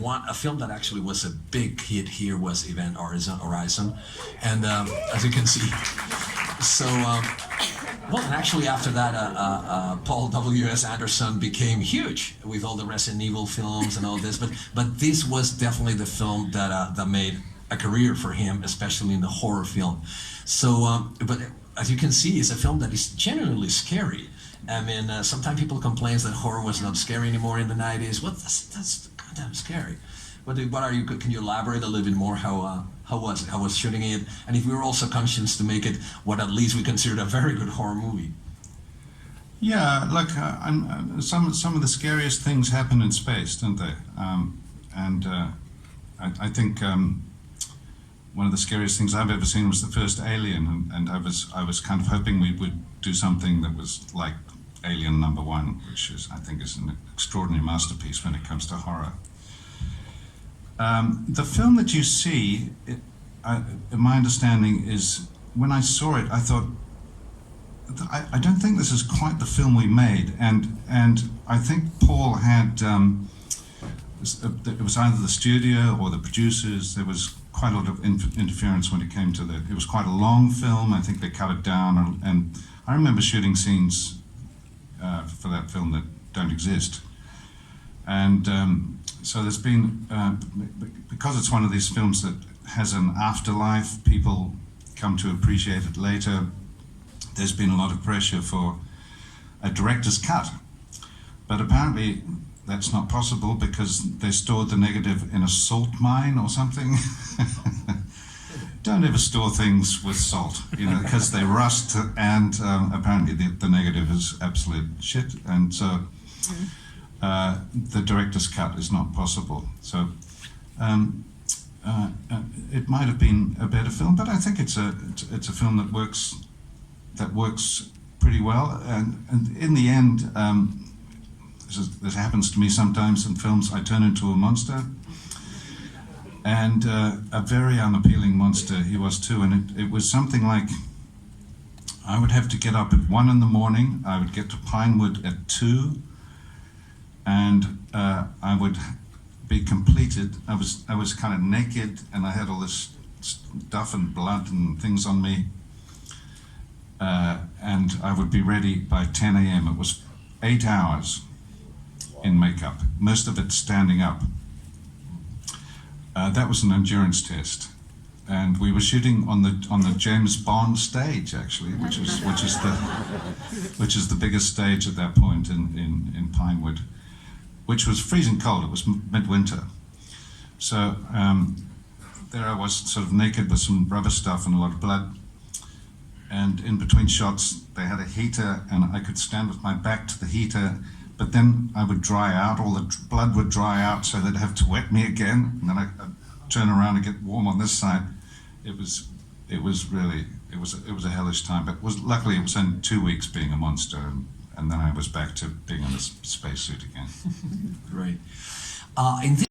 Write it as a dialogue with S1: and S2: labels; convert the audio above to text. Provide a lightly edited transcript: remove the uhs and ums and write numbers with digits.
S1: a film that actually was a big hit here was Event Horizon, and as you can see, so well, and actually after that, Paul W.S. Anderson became huge with all the Resident Evil films and all this, but this was definitely the film that made a career for him, especially in the horror film. So, but as you can see, it's a film that is genuinely scary. I mean, sometimes people complain that horror was not scary anymore in the 90s. Well, that's goddamn scary. What are you? Can you elaborate a little bit more? How was it? How was shooting it? And if we were also conscious to make it what at least we considered a very good horror movie.
S2: Yeah, look, some of the scariest things happen in space, don't they? I think one of the scariest things I've ever seen was the first Alien, and I was kind of hoping we would do something that was like Alien #1, which I think is an extraordinary masterpiece when it comes to horror. The film that you see, my understanding is, when I saw it, I thought, I don't think this is quite the film we made, and I think Paul had, it was either the studio or the producers. There was quite a lot of interference when it came to it was quite a long film. I think they cut it down, and I remember shooting scenes for that film that don't exist. And so there's been, because it's one of these films that has an afterlife, people come to appreciate it later, there's been a lot of pressure for a director's cut. But apparently that's not possible because they stored the negative in a salt mine or something. Don't ever store things with salt, because they rust, and apparently the negative is absolute shit, and so the director's cut is not possible. So it might have been a better film, but I think it's a film that works pretty well, and in the end, this happens to me sometimes in films. I turn into a monster, and a very unappealing monster he was too. And it was something like, I would have to get up at 1 a.m. I would get to Pinewood at 2, and I would be completed. I was kind of naked, and I had all this stuff and blood and things on me, and I would be ready by 10 a.m. It was 8 hours in makeup, most of it standing up. That was an endurance test, and we were shooting on the James Bond stage, actually, which is the biggest stage at that point in Pinewood, which was freezing cold. It was midwinter, so there I was, sort of naked with some rubber stuff and a lot of blood. And in between shots, they had a heater, and I could stand with my back to the heater. But then I would dry out, all the blood would dry out, so they'd have to wet me again, and then I'd turn around and get warm on this side. It was a hellish time, but luckily it was in 2 weeks being a monster, and then I was back to being in a spacesuit again.
S1: Great. In